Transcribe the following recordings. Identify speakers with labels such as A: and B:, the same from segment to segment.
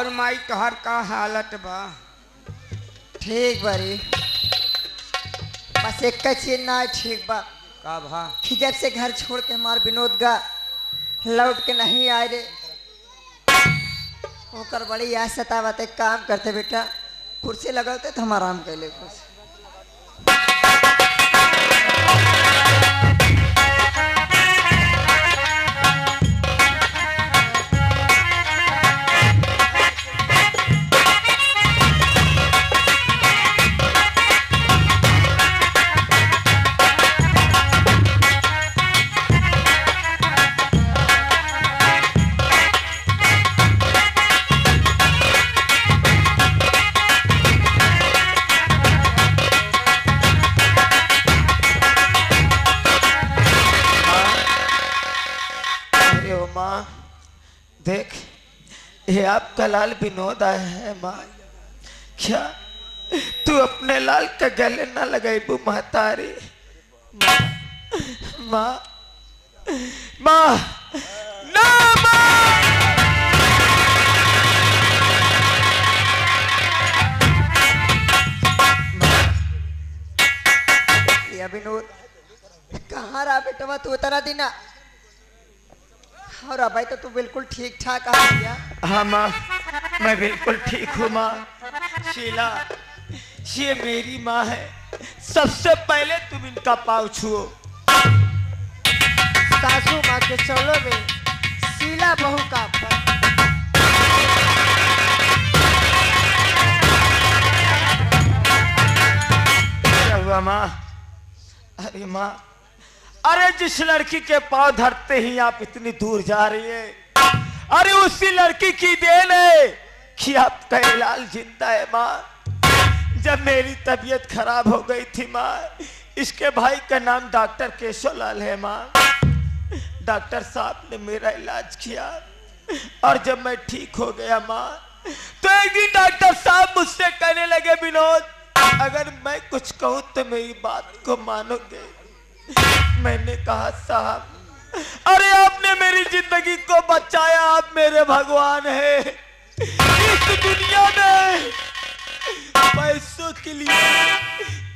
A: और माई तोहर का हालत बा?
B: ठीक बरी, बस एक चीज ना ठीक बा
A: का भा?
B: कि जब से घर छोड़ के हमार विनोद गा लौट के नहीं आए रे, ओकर बड़ी याद सतावत। एक काम करते बेटा, कुर्सी लगाते तो हम आराम कर ले कुछ।
C: माँ देख, ये आपका लाल विनोद आया है। माँ क्या तू अपने लाल का गले ना लगाईबू महतारी? माँ माँ ना
B: या विनोद कहाँ रहा बेटवा तू उतरा दिना? और भाई तो तू बिल्कुल ठीक ठाक आ गया।
C: हाँ माँ, मैं बिल्कुल ठीक हूँ माँ। शीला, ये मेरी माँ है, सबसे पहले तुम इनका पाँव छुओ।
B: सासू माँ के चौलों में शीला बहू का
C: क्या हुआ माँ? अरे माँ, अरे जिस लड़की के पाँव धरते ही आप इतनी दूर जा रही है, अरे उसी लड़की की देन है कि आपका इलाज जिंदा है माँ। जब मेरी तबीयत खराब हो गई थी माँ, इसके भाई का नाम डॉक्टर केशवलाल है माँ। डॉक्टर साहब ने मेरा इलाज किया और जब मैं ठीक हो गया माँ, तो एक दिन डॉक्टर साहब मुझसे कहने लगे, विनोद अगर मैं कुछ कहूँ तो मेरी बात को मानोगे? मैंने कहा साहब, अरे आपने मेरी जिंदगी को बचाया, आप मेरे भगवान हैं। इस दुनिया में पैसों के लिए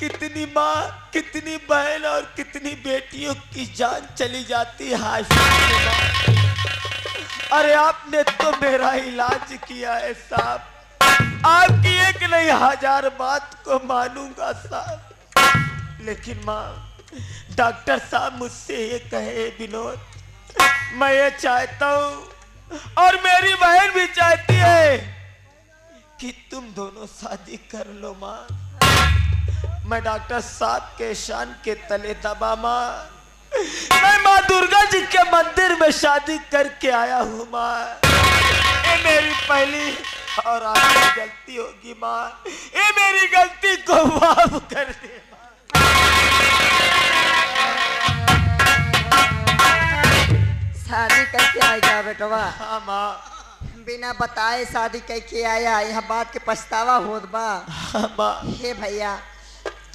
C: कितनी माँ, कितनी बहन और कितनी बेटियों की जान चली जाती है हॉस्पिटल में। अरे आपने तो मेरा इलाज किया है साहब, आपकी एक नहीं 1000 बात को मानूंगा साहब। लेकिन माँ, डॉक्टर साहब मुझसे ये कहे, विनोद मैं ये चाहता हूँ और मेरी बहन भी चाहती है कि तुम दोनों शादी कर लो माँ। मैं डॉक्टर साहब के शान के तले दबा माँ, मैं माँ दुर्गा जी के मंदिर में शादी करके आया हूँ माँ। ये मेरी पहली और आखिरी गलती होगी माँ, ये मेरी गलती को माफ कर दे।
B: शादी करके आएगा बेटवा?
C: हाँ माँ।
B: बिना बताए शादी करके आया, यह बात के पछतावा होत बा?
C: हाँ माँ।
B: हे भैया,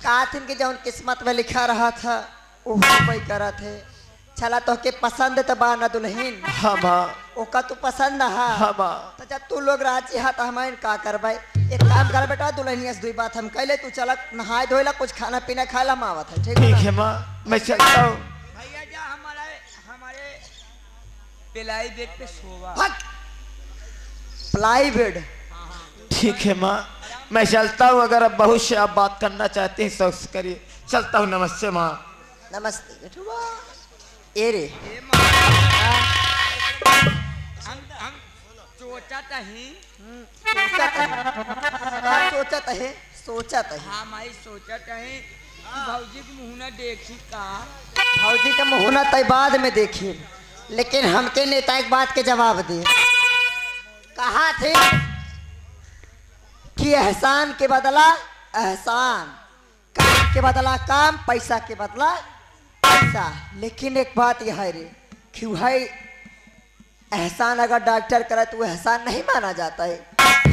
B: काथिन के जौन किस्मत में लिखा रहा था वो कोई करा थे। चला तो के पसंद तो बा ना दुल्हन?
C: हाँ माँ।
B: ओका तू पसंद हा?
C: हाँ माँ।
B: तो जब तू लोग राजी हा तो हम का करवाई? एक काम कर बेटा, दुल्हनिया से 2 बात हम कहले, तू चला नहाए धोएला, कुछ खाना पीना खाला, हम आवत है।
C: ठीक है माँ, मैं चलता हूँ।
A: भैया जा हमारे पिलाई बेड पे सोवा।
B: Ply bed?
C: ठीक है माँ, मैं चलता हूँ। अगर अब बहुत से आप बात करना चाहते हैं तो करिए। चलता हूँ। नमस्ते माँ।
B: नमस्ते बेटवा। ए रे
A: हम सोचत ही
B: सोचत है।
A: हाँ माई सोचत है भौजी के मुँह न देखी का।
B: भौजी का मुँह तय बाद में देखी, लेकिन हमके नेता एक बात के जवाब दे। कहा थे कि एहसान के बदला एहसान, काम के बदला काम, पैसा के बदला पैसा। लेकिन एक बात यह है रे कि भाई एहसान अगर डॉक्टर करे तो एहसान नहीं माना जाता है।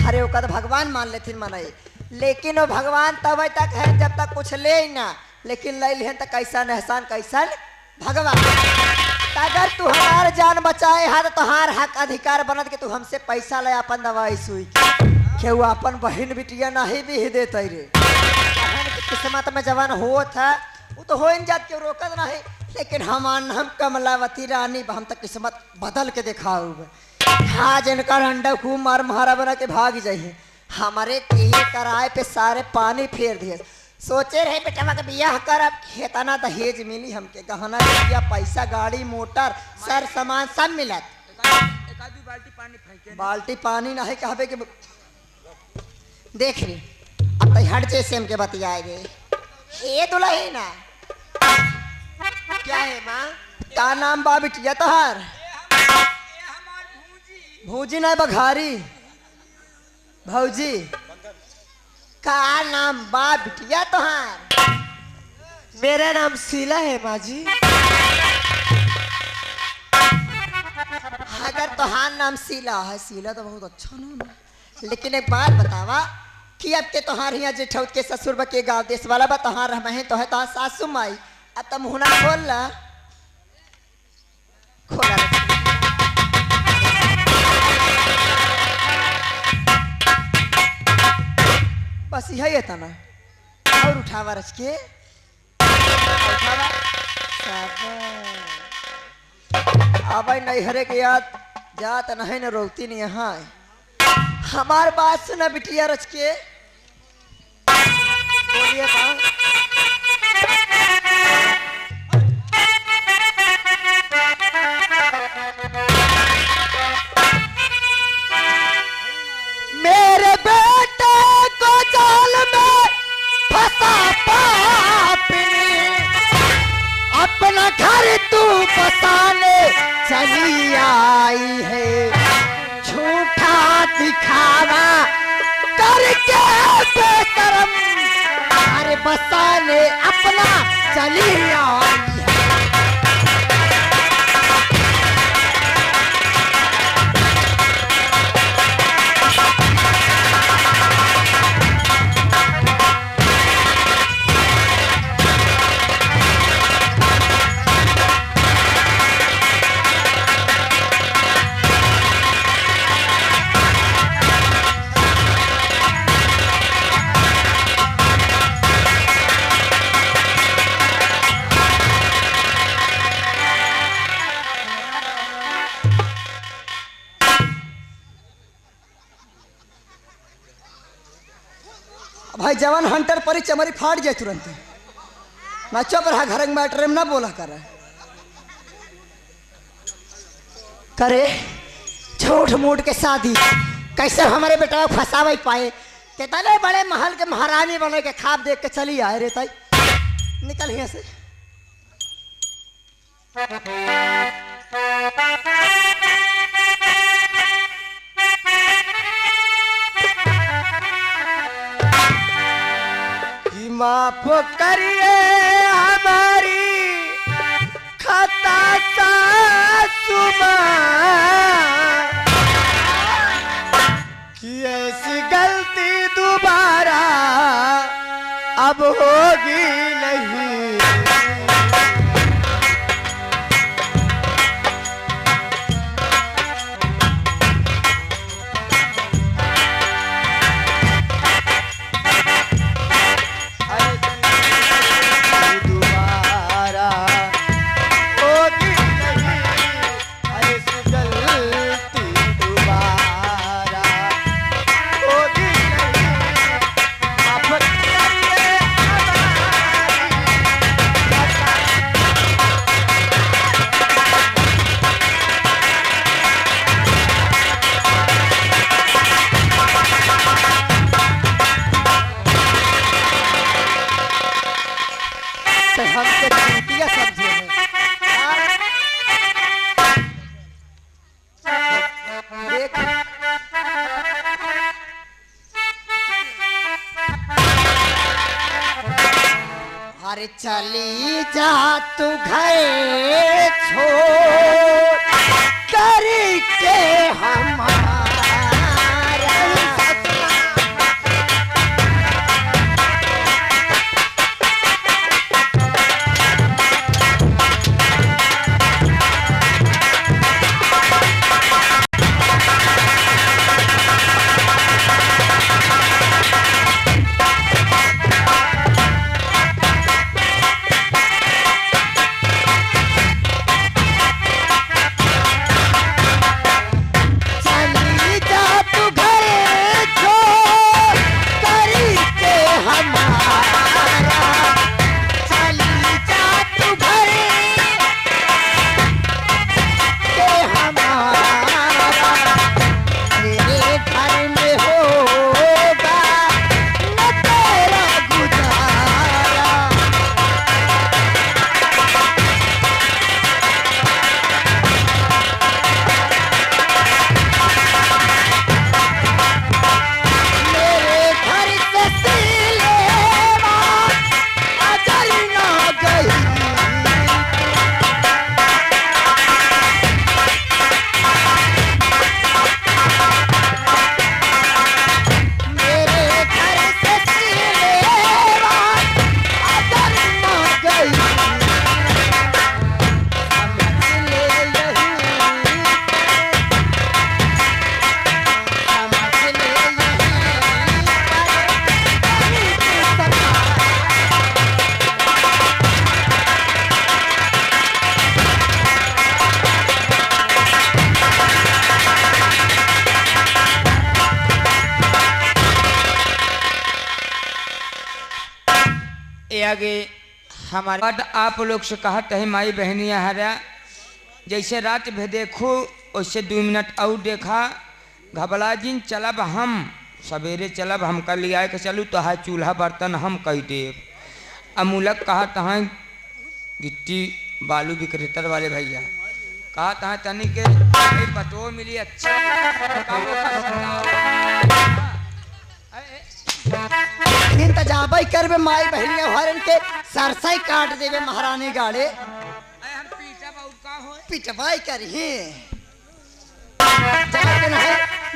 B: अरे वो तो भगवान मान लेते मनाई, लेकिन वो भगवान तब तक है जब तक कुछ ले ही ना, लेकिन ले लिहन तो कैसन एहसान कैसन भगवान। अगर तू हमार जान बचाए हा तो तोहार हक अधिकार बनत के तू हमसे पैसा ले अपन दवाई सुई के वो अपन बहन बिटिया नहीं भी देते रे। बहन की किस्मत में जवान हो था वो तो हो इन जात के रोकत नहीं, लेकिन हमार नाम कमलावती रानी हम तक किस्मत बदल के दिखाऊ। हाँ जिनका अंडा खूब मार महारा बना के भाग जाइए हमारे किए कराए पे सारे पानी फेर दिए। सोचे रहे बेटा के बियाह करब खेतना दहेज मिली हमके गहना रुपया पैसा गाड़ी मोटर सर सामान सब मिलत।
A: एक आधी बाल्टी पानी फेंके
B: बाल्टी पानी नहीं कहबे के देख रही अब तो हट जैसे हमके बतियाएगे। ये दुल्ही ना
D: क्या है माँ?
B: का नाम बा बिटिया तोहार?
A: हमार भूजी
B: भूजी नहीं बघारी भौजी का नाम बा बिटिया तोहार?
D: मेरा नाम शीला है माँ जी।
B: अगर तोहार नाम शीला है, शीला तो बहुत अच्छा नाम है, लेकिन एक बात बतावा कि अब के तोहार यहाँ जेठौत के ससुर बा के गाँव देश वाला बा तोहार रहे तो है तोहार सासू माई अब तो मुहना खोल ला खोला बस यही है तना और उठावा रच के उठावा अब नहीं हरे के याद जात नहीं न रोकती नहीं यहाँ हमार बात सुना बिटिया रच के बोलिए का मेरे बेटे को जाल में फंसा पापी अपना घर तू बसाने चली आई है झूठा दिखावा करके बेशरम घर बसाने अपना चली आई है। भाई जवान हंटर परी चमरी फाट जाए तुरंत ना चुप रहा घर में बैठ ना बोला करे झूठ मूठ के शादी कैसे हमारे बेटा फंसावे पाए कितने बड़े महल के महारानी बने के खाब देख के चली आए रे ताई निकल यहाँ से।
C: माफ करिए हमारी खता सासू माँ कि ऐसी गलती दोबारा अब होगी नहीं।
B: हमसे चूतिया समझे हैं देख अरे चली जा तू घर छोड़ करके हमारा
A: आगे हमारे बाद आप लोग से कहा है माई बहनिया हरा जैसे रात भे देखो वैसे 2 मिनट और देखा घबला जिन चलब हम सवेरे चलब हम कर लिया के चलू तो है चूल्हा बर्तन हम कही देव अमूलक कहा तहाँ गिट्टी बालू विक्रेतर वाले भैया कहा तहाँ तनी के पतो मिली अच्छा
B: इंतजाम करबे माई बहनिया हरन के सरसई काट देवे महारानी गाड़े
A: हम पीछा बहुत का हो
B: पिटवाई करही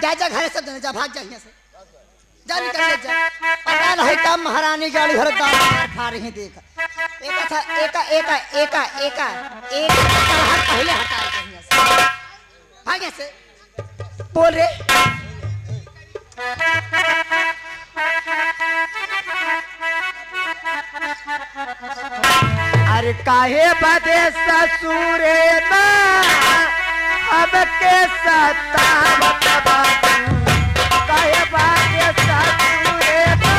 B: जा जा घर सब जा भाग जा यहाँ से जा निकल जा पता नहीं कब महारानी गाड़ी भर दाल खा रही देख एक था एक पहले हटा यहाँ से भाग यहाँ से बोल रे
C: अरे काहे बदे ससुरे ना अब के सतावत बातू काहे बदे ससुरे ना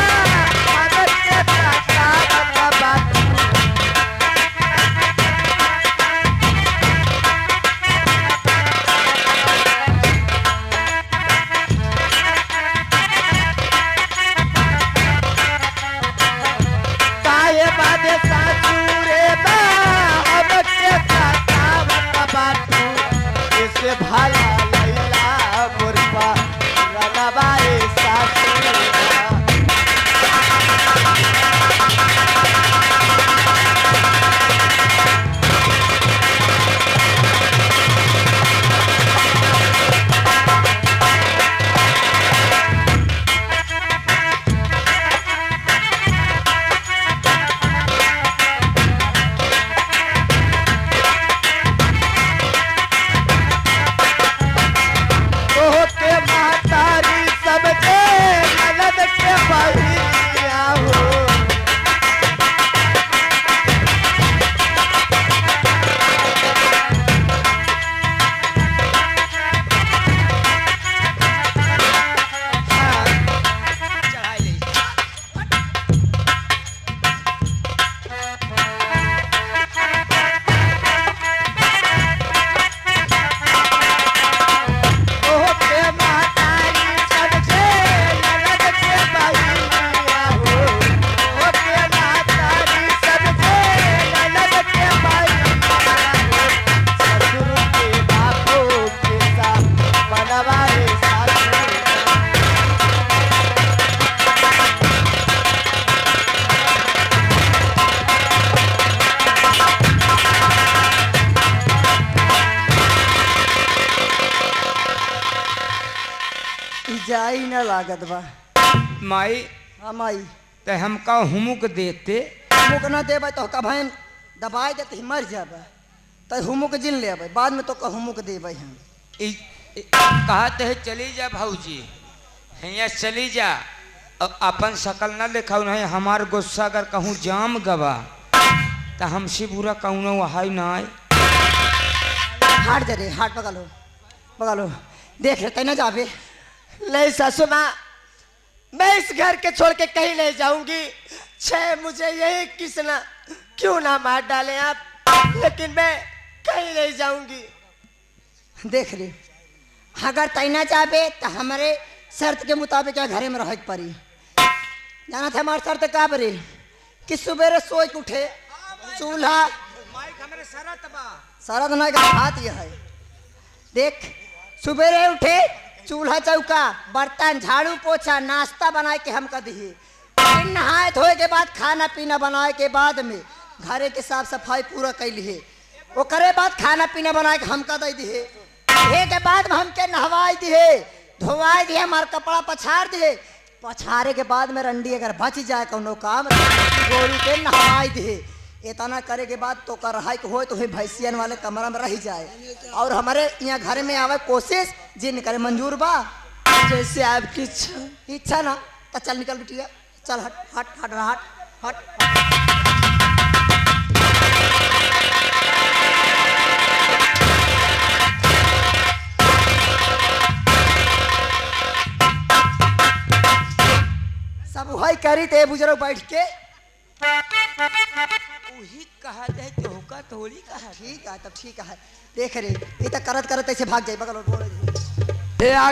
C: अब के सतावत बातू काहे बदे ससुरे ना अब के सतावत बातू इसे भाला लैला मुर्पा रनबाए सासुरा के महतारी सबके ननद के बहिनिया हो
A: चढ़ाई ले
C: के महतारी सबके ननद के बहिनिया हो के महतारी सबके ननद के बहिनिया हो ससुर के बापो के साथ बनवाए सासुरा
B: जाई न लागत बा
A: माई
B: हम आई
A: ते हमका हुमुक देते
B: हुमुक न देबै तो का भैन दबाई देते ही मर जाबे तो हुमुक जिन लेबै बाद में तो का हुमुक देबै हम
A: कहते है चली जा भाऊजी यहाँ चली जा अब अपन शकल न दिखाऊ नहीं हमार गुस्सा अगर कहूँ जाम गवा तो हमसे बुरा कहूँ ना वहाई ना आए
B: हाट दे रे हाट पका लो देख लेते न जाबे
D: नहीं सासू माँ मैं इस घर के छोड़ के कहीं नहीं जाऊंगी छे मुझे यही किसना क्यों ना मार डालें आप लेकिन मैं कहीं नहीं जाऊंगी
B: देख रे अगर तैना चाहबे तो हमारे शर्त के मुताबिक घरे में रह पड़ी जाना था हमारे शर्त का बरे कि सुबह सोच के उठे चूल्हा शरत नहीं का बात यह है देख सुबह उठे चूल्हा चौका बर्तन झाड़ू पोछा नाश्ता बनाए के हम कर दिए फिर नहाए धोए के बाद खाना पीना बनाए के बाद में घरे के साफ सफाई पूरा कर लिए वो करे बाद खाना पीना बनाए के हम कर दे दिए ये के बाद में हमके नहवाई दिए धोवाई दिए हमारे कपड़ा पछाड़ दिए पछाड़े के बाद में रंडी अगर बच जाए कोनो काम गोरू के नहवाई दिए इतना करे के बाद तो कर रहा हो तो भैंसियन वाले कमरा में रह जाए और हमारे यहाँ घर में आवे कोशिश जिन करे मंजूर बा
D: जैसे आपकी
B: इच्छा ना तो चल निकल बिटिया चल हट हट हट हट हट सब वही करी थे बुजुर्ग बैठ के
A: वही कहा जाए तो होका थोड़ी कहा
B: ठीक है तब ठीक है देख रे ये तो करत करत ऐसे भाग जाए बगल और बोल
A: ए आगे